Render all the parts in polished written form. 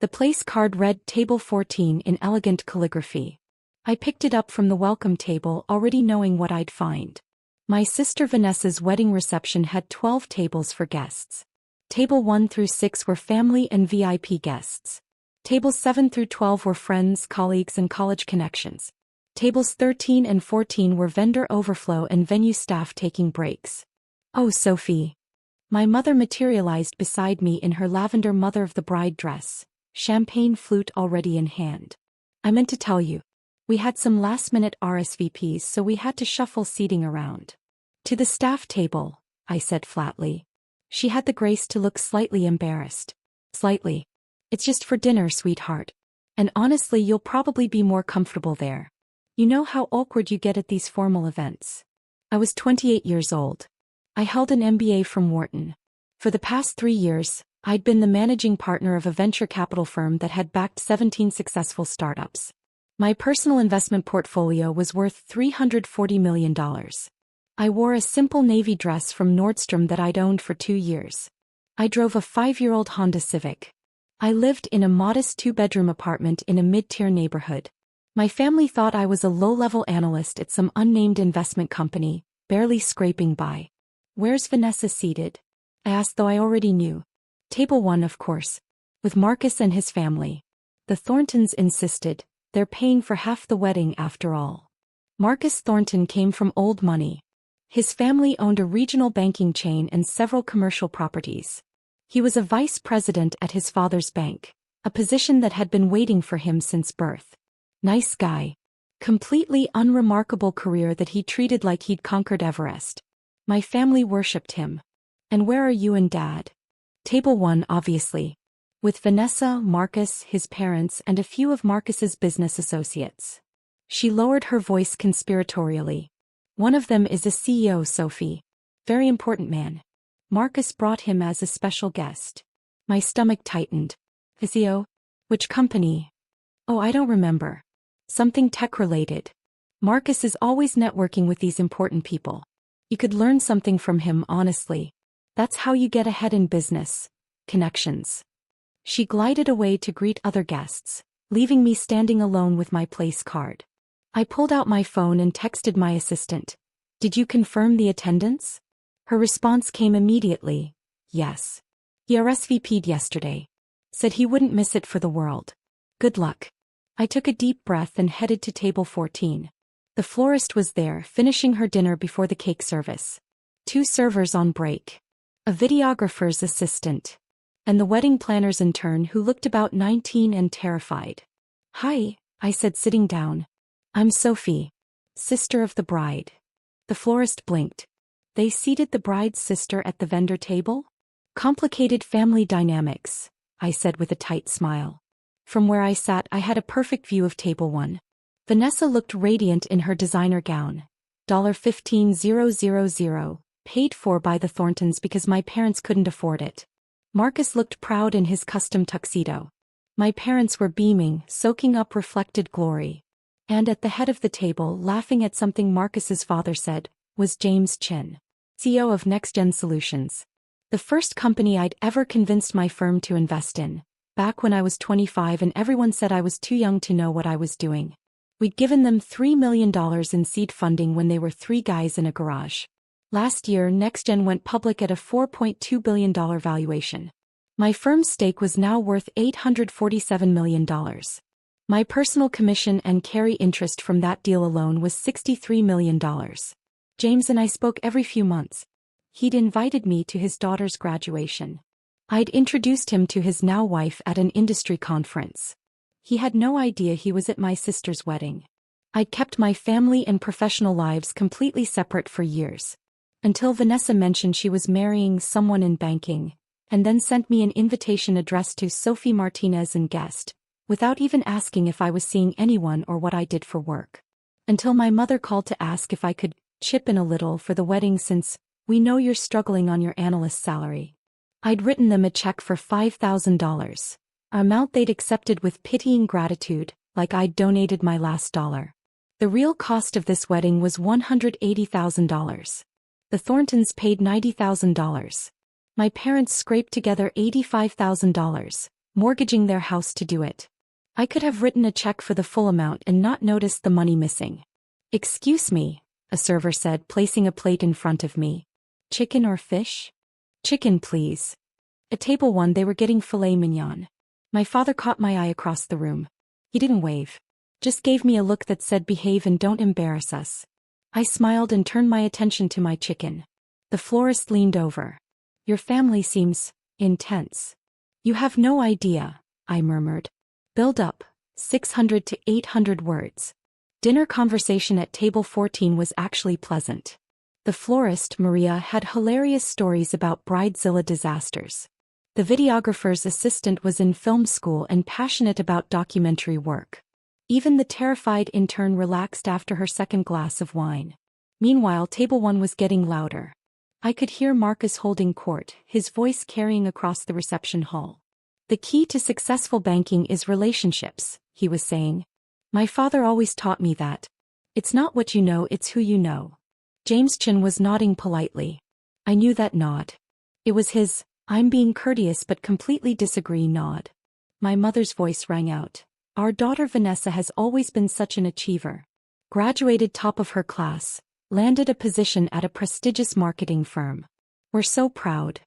The place card read Table 14 in elegant calligraphy. I picked it up from the welcome table already knowing what I'd find. My sister Vanessa's wedding reception had 12 tables for guests. Table 1 through 6 were family and VIP guests. Tables 7 through 12 were friends, colleagues and college connections. Tables 13 and 14 were vendor overflow and venue staff taking breaks. Oh, Sophie. My mother materialized beside me in her lavender mother of the bride dress, champagne flute already in hand. I meant to tell you. We had some last-minute RSVPs, so we had to shuffle seating around. To the staff table, I said flatly. She had the grace to look slightly embarrassed. Slightly. It's just for dinner, sweetheart. And honestly, you'll probably be more comfortable there. You know how awkward you get at these formal events. I was 28 years old. I held an MBA from Wharton. For the past 3 years, I'd been the managing partner of a venture capital firm that had backed 17 successful startups. My personal investment portfolio was worth $340 million. I wore a simple navy dress from Nordstrom that I'd owned for 2 years. I drove a 5-year-old Honda Civic. I lived in a modest 2-bedroom apartment in a mid-tier neighborhood. My family thought I was a low-level analyst at some unnamed investment company, barely scraping by. Where's Vanessa seated? I asked, though I already knew. Table 1, of course. With Marcus and his family. The Thorntons insisted. They're paying for half the wedding after all. Marcus Thornton came from old money. His family owned a regional banking chain and several commercial properties. He was a vice president at his father's bank, a position that had been waiting for him since birth. Nice guy. Completely unremarkable career that he treated like he'd conquered Everest. My family worshipped him. And where are you and Dad? Table 1, obviously. With Vanessa, Marcus, his parents, and a few of Marcus's business associates. She lowered her voice conspiratorially. One of them is a CEO, Sophie. Very important man. Marcus brought him as a special guest. My stomach tightened. The CEO? Which company? Oh, I don't remember. Something tech-related. Marcus is always networking with these important people. You could learn something from him, honestly. That's how you get ahead in business. Connections. She glided away to greet other guests, leaving me standing alone with my place card. I pulled out my phone and texted my assistant. Did you confirm the attendance? Her response came immediately. Yes. He RSVP'd yesterday. Said he wouldn't miss it for the world. Good luck. I took a deep breath and headed to table 14. The florist was there, finishing her dinner before the cake service. 2 servers on break. A videographer's assistant. And the wedding planner's intern who looked about 19 and terrified. Hi, I said, sitting down. I'm Sophie. Sister of the bride. The florist blinked. They seated the bride's sister at the vendor table? Complicated family dynamics, I said with a tight smile. From where I sat, I had a perfect view of table 1. Vanessa looked radiant in her designer gown. $15,000, paid for by the Thorntons because my parents couldn't afford it. Marcus looked proud in his custom tuxedo. My parents were beaming, soaking up reflected glory. And at the head of the table, laughing at something Marcus's father said, was James Chin, CEO of NextGen Solutions. The first company I'd ever convinced my firm to invest in, back when I was 25 and everyone said I was too young to know what I was doing. We'd given them $3 million in seed funding when they were 3 guys in a garage. Last year, NextGen went public at a $4.2 billion valuation. My firm's stake was now worth $847 million. My personal commission and carry interest from that deal alone was $63 million. James and I spoke every few months. He'd invited me to his daughter's graduation. I'd introduced him to his now wife at an industry conference. He had no idea he was at my sister's wedding. I'd kept my family and professional lives completely separate for years. Until Vanessa mentioned she was marrying someone in banking, and then sent me an invitation addressed to Sophie Martinez and guest, without even asking if I was seeing anyone or what I did for work. Until my mother called to ask if I could chip in a little for the wedding since, we know you're struggling on your analyst salary. I'd written them a check for $5,000, an amount they'd accepted with pitying gratitude, like I'd donated my last dollar. The real cost of this wedding was $180,000. The Thorntons paid $90,000. My parents scraped together $85,000, mortgaging their house to do it. I could have written a check for the full amount and not noticed the money missing. "Excuse me," a server said, placing a plate in front of me. "Chicken or fish?" "Chicken, please." At table 1 they were getting filet mignon. My father caught my eye across the room. He didn't wave. Just gave me a look that said behave and don't embarrass us. I smiled and turned my attention to my chicken. The florist leaned over. "Your family seems intense." "You have no idea," I murmured. "Build up, 600 to 800 words." Dinner conversation at table 14 was actually pleasant. The florist, Maria, had hilarious stories about bridezilla disasters. The videographer's assistant was in film school and passionate about documentary work. Even the terrified intern relaxed after her second glass of wine. Meanwhile, table 1 was getting louder. I could hear Marcus holding court, his voice carrying across the reception hall. "The key to successful banking is relationships," he was saying. "My father always taught me that. It's not what you know, it's who you know." James' chin was nodding politely. I knew that nod. It was his, "I'm being courteous but completely disagree" nod. My mother's voice rang out. "Our daughter Vanessa has always been such an achiever. Graduated top of her class, landed a position at a prestigious marketing firm. We're so proud."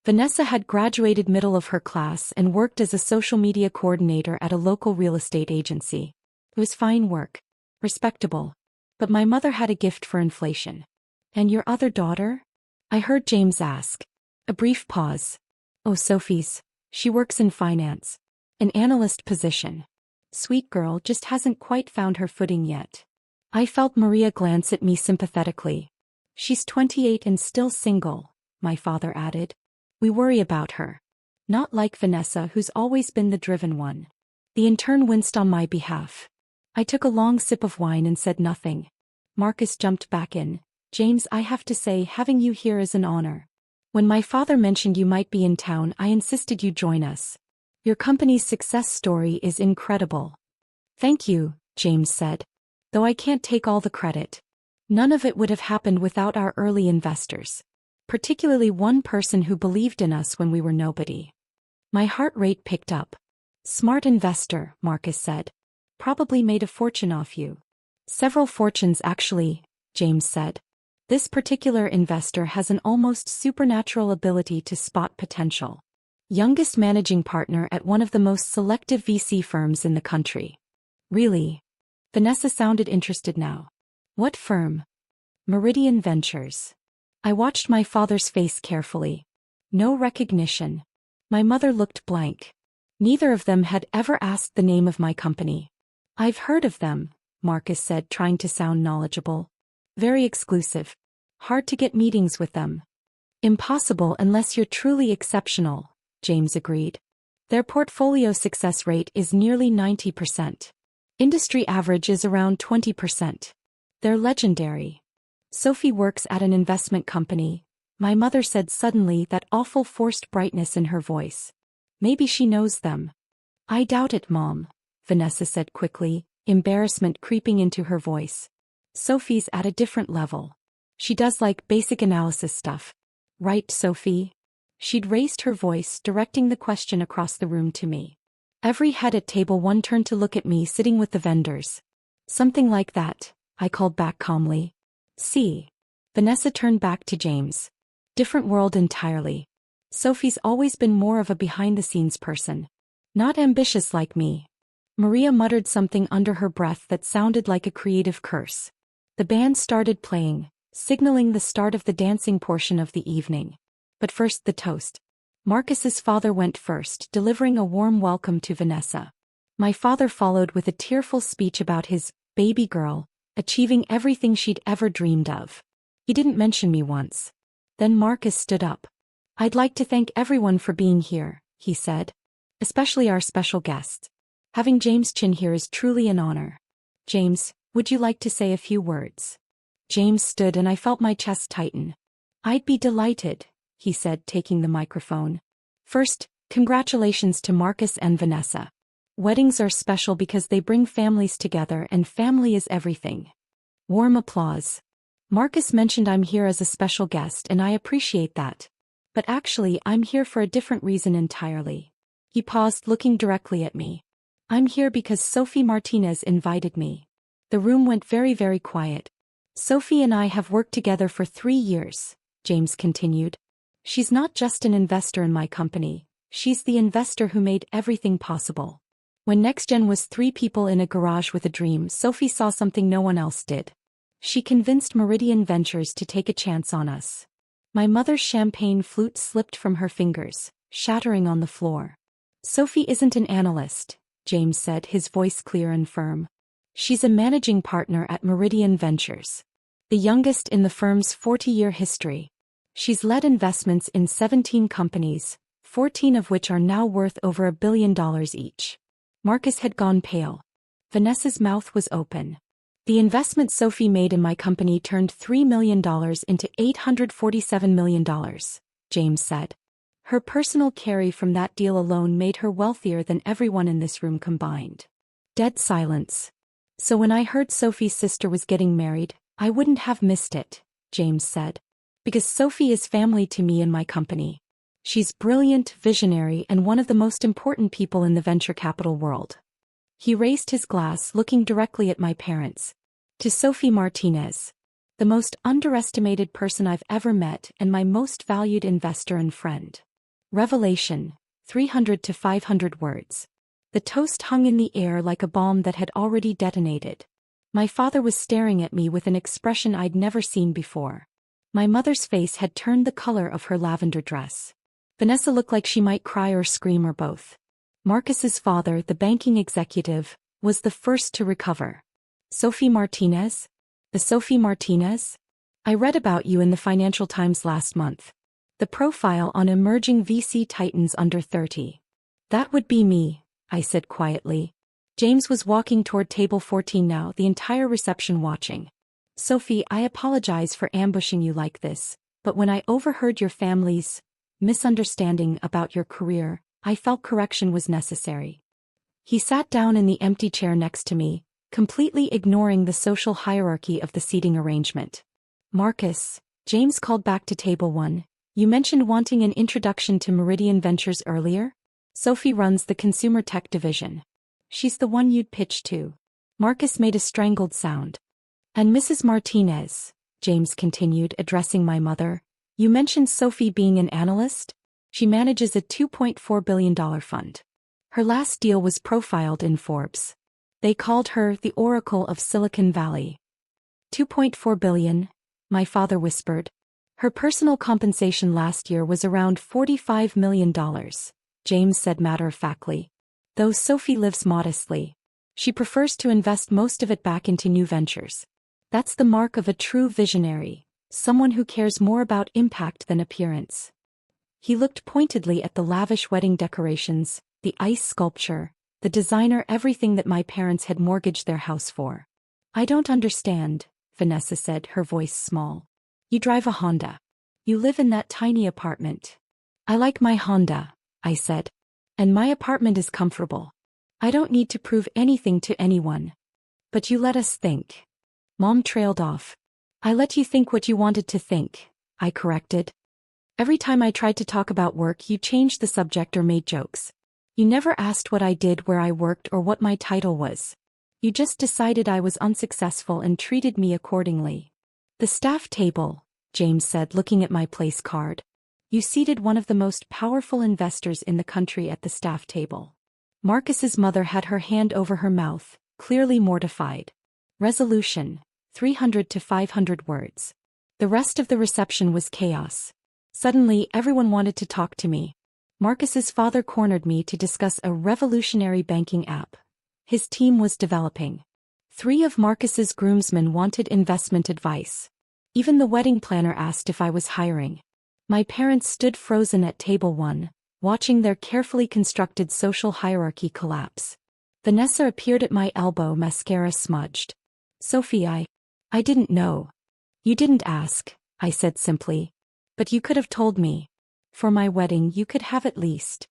Vanessa had graduated middle of her class and worked as a social media coordinator at a local real estate agency. It was fine work. Respectable. But my mother had a gift for inflation. "And your other daughter?" I heard James ask. A brief pause. "Oh, Sophie's. She works in finance. An analyst position. Sweet girl, just hasn't quite found her footing yet." I felt Maria glance at me sympathetically. "She's 28 and still single," my father added. "We worry about her. Not like Vanessa, who's always been the driven one." The intern winced on my behalf. I took a long sip of wine and said nothing. Marcus jumped back in. "James, I have to say, having you here is an honor. When my father mentioned you might be in town, I insisted you join us. Your company's success story is incredible." "Thank you," James said. "Though I can't take all the credit. None of it would have happened without our early investors. Particularly one person who believed in us when we were nobody." My heart rate picked up. "Smart investor," Marcus said. "Probably made a fortune off you." "Several fortunes actually," James said. "This particular investor has an almost supernatural ability to spot potential. Youngest managing partner at one of the most selective VC firms in the country." "Really?" Vanessa sounded interested now. "What firm?" "Meridian Ventures." I watched my father's face carefully. No recognition. My mother looked blank. Neither of them had ever asked the name of my company. "I've heard of them," Marcus said, trying to sound knowledgeable. "Very exclusive. Hard to get meetings with them." "Impossible unless you're truly exceptional," James agreed. "Their portfolio success rate is nearly 90%. Industry average is around 20%. They're legendary." "Sophie works at an investment company," my mother said suddenly, that awful forced brightness in her voice. "Maybe she knows them." "I doubt it, Mom," Vanessa said quickly, embarrassment creeping into her voice. "Sophie's at a different level. She does like basic analysis stuff. Right, Sophie?" She'd raised her voice, directing the question across the room to me. Every head at table 1 turned to look at me sitting with the vendors. "Something like that," I called back calmly. "See." Vanessa turned back to James. "Different world entirely. Sophie's always been more of a behind-the-scenes person. Not ambitious like me." Maria muttered something under her breath that sounded like a creative curse. The band started playing, signaling the start of the dancing portion of the evening. But first the toast. Marcus's father went first, delivering a warm welcome to Vanessa. My father followed with a tearful speech about his baby girl, achieving everything she'd ever dreamed of. He didn't mention me once. Then Marcus stood up. "I'd like to thank everyone for being here," he said. "Especially our special guest. Having James Chin here is truly an honor. James, would you like to say a few words?" James stood and I felt my chest tighten. "I'd be delighted," he said, taking the microphone. "First, congratulations to Marcus and Vanessa. Weddings are special because they bring families together, and family is everything." Warm applause. "Marcus mentioned I'm here as a special guest and I appreciate that. But actually I'm here for a different reason entirely." He paused, looking directly at me. I'm here because Sophie Martinez invited me. The room went very quiet. Sophie and I have worked together for 3 years, James continued. She's not just an investor in my company, she's the investor who made everything possible. When NextGen was 3 people in a garage with a dream, Sophie saw something no one else did. She convinced Meridian Ventures to take a chance on us. My mother's champagne flute slipped from her fingers, shattering on the floor. Sophie isn't an analyst, James said, his voice clear and firm. She's a managing partner at Meridian Ventures, the youngest in the firm's 40-year history. She's led investments in 17 companies, 14 of which are now worth over $1 billion each. Marcus had gone pale. Vanessa's mouth was open. The investment Sophie made in my company turned $3 million into $847 million, James said. Her personal carry from that deal alone made her wealthier than everyone in this room combined. Dead silence. So when I heard Sophie's sister was getting married, I wouldn't have missed it, James said. Because Sophie is family to me and my company. She's brilliant, visionary, and one of the most important people in the venture capital world. He raised his glass, looking directly at my parents. To Sophie Martinez. The most underestimated person I've ever met and my most valued investor and friend. Revelation, 300 to 500 words. The toast hung in the air like a bomb that had already detonated. My father was staring at me with an expression I'd never seen before. My mother's face had turned the color of her lavender dress. Vanessa looked like she might cry or scream or both. Marcus's father, the banking executive, was the first to recover. Sophie Martinez? The Sophie Martinez? I read about you in the Financial Times last month. The profile on emerging VC titans under 30. That would be me, I said quietly. James was walking toward table 14 now, the entire reception watching. Sophie, I apologize for ambushing you like this, but when I overheard your family's misunderstanding about your career, I felt correction was necessary. He sat down in the empty chair next to me, completely ignoring the social hierarchy of the seating arrangement. Marcus, James called back to table 1, you mentioned wanting an introduction to Meridian Ventures earlier? Sophie runs the consumer tech division. She's the one you'd pitch to. Marcus made a strangled sound. And Mrs. Martinez, James continued, addressing my mother, you mentioned Sophie being an analyst? She manages a $2.4 billion fund. Her last deal was profiled in Forbes. They called her the Oracle of Silicon Valley. $2.4 billion, my father whispered. Her personal compensation last year was around $45 million, James said matter-of-factly. Though Sophie lives modestly. She prefers to invest most of it back into new ventures. That's the mark of a true visionary, someone who cares more about impact than appearance. He looked pointedly at the lavish wedding decorations, the ice sculpture, the designer, everything that my parents had mortgaged their house for. I don't understand, Vanessa said, her voice small. You drive a Honda. You live in that tiny apartment. I like my Honda, I said. And my apartment is comfortable. I don't need to prove anything to anyone. But you let us think. Mom trailed off. I let you think what you wanted to think, I corrected. Every time I tried to talk about work, you changed the subject or made jokes. You never asked what I did, where I worked, or what my title was. You just decided I was unsuccessful and treated me accordingly. The staff table, James said, looking at my place card. You seated one of the most powerful investors in the country at the staff table. Marcus's mother had her hand over her mouth, clearly mortified. Resolution, 300 to 500 words. The rest of the reception was chaos. Suddenly, everyone wanted to talk to me. Marcus's father cornered me to discuss a revolutionary banking app his team was developing. 3 of Marcus's groomsmen wanted investment advice. Even the wedding planner asked if I was hiring. My parents stood frozen at table 1, watching their carefully constructed social hierarchy collapse. Vanessa appeared at my elbow, mascara smudged. Sophie, I didn't know. You didn't ask, I said simply. But you could have told me. For my wedding, you could have at least.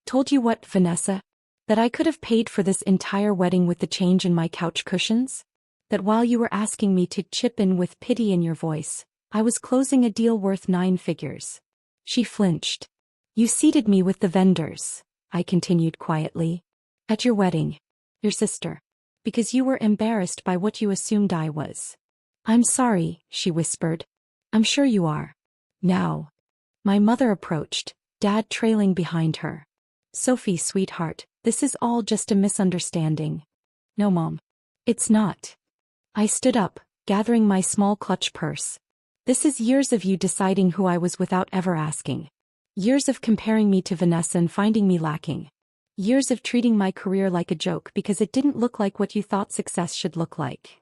Told you what, Vanessa? That I could have paid for this entire wedding with the change in my couch cushions? That while you were asking me to chip in with pity in your voice, I was closing a deal worth 9 figures. She flinched. You seated me with the vendors, I continued quietly. At your wedding. Your sister. Because you were embarrassed by what you assumed I was. I'm sorry, she whispered. I'm sure you are. Now. My mother approached, Dad trailing behind her. Sophie, sweetheart, this is all just a misunderstanding. No, Mom. It's not. I stood up, gathering my small clutch purse. This is years of you deciding who I was without ever asking. Years of comparing me to Vanessa and finding me lacking. Years of treating my career like a joke because it didn't look like what you thought success should look like.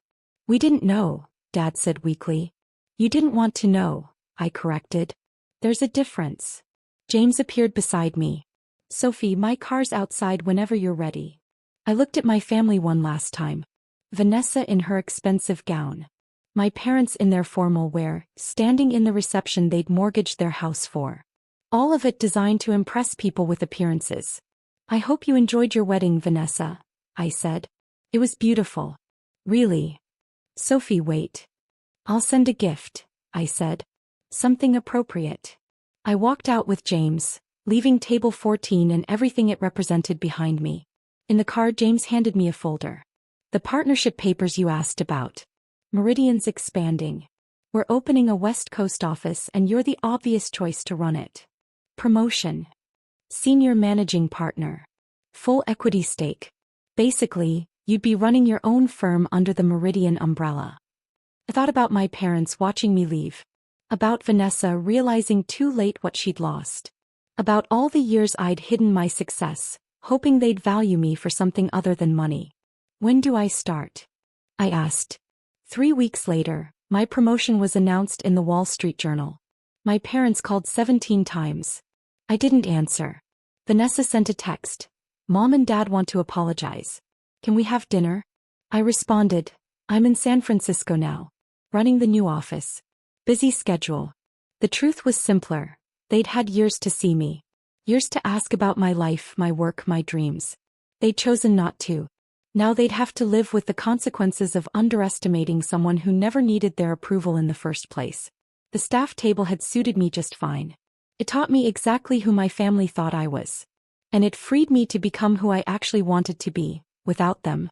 We didn't know, Dad said weakly. You didn't want to know, I corrected. There's a difference. James appeared beside me. Sophie, my car's outside whenever you're ready. I looked at my family one last time. Vanessa in her expensive gown. My parents in their formal wear, standing in the reception they'd mortgaged their house for. All of it designed to impress people with appearances. I hope you enjoyed your wedding, Vanessa, I said. It was beautiful. Really? Sophie, wait. I'll send a gift, I said. Something appropriate. I walked out with James, leaving table 14 and everything it represented behind me. In the car, James handed me a folder. The partnership papers you asked about. Meridian's expanding. We're opening a West Coast office and you're the obvious choice to run it. Promotion. Senior managing partner. Full equity stake. Basically, you'd be running your own firm under the Meridian umbrella. I thought about my parents watching me leave. About Vanessa realizing too late what she'd lost. About all the years I'd hidden my success, hoping they'd value me for something other than money. When do I start? I asked. 3 weeks later, my promotion was announced in the Wall Street Journal. My parents called 17 times. I didn't answer. Vanessa sent a text. Mom and Dad want to apologize. Can we have dinner? I responded. I'm in San Francisco now. Running the new office. Busy schedule. The truth was simpler. They'd had years to see me. Years to ask about my life, my work, my dreams. They'd chosen not to. Now they'd have to live with the consequences of underestimating someone who never needed their approval in the first place. The staff table had suited me just fine. It taught me exactly who my family thought I was. And it freed me to become who I actually wanted to be, without them.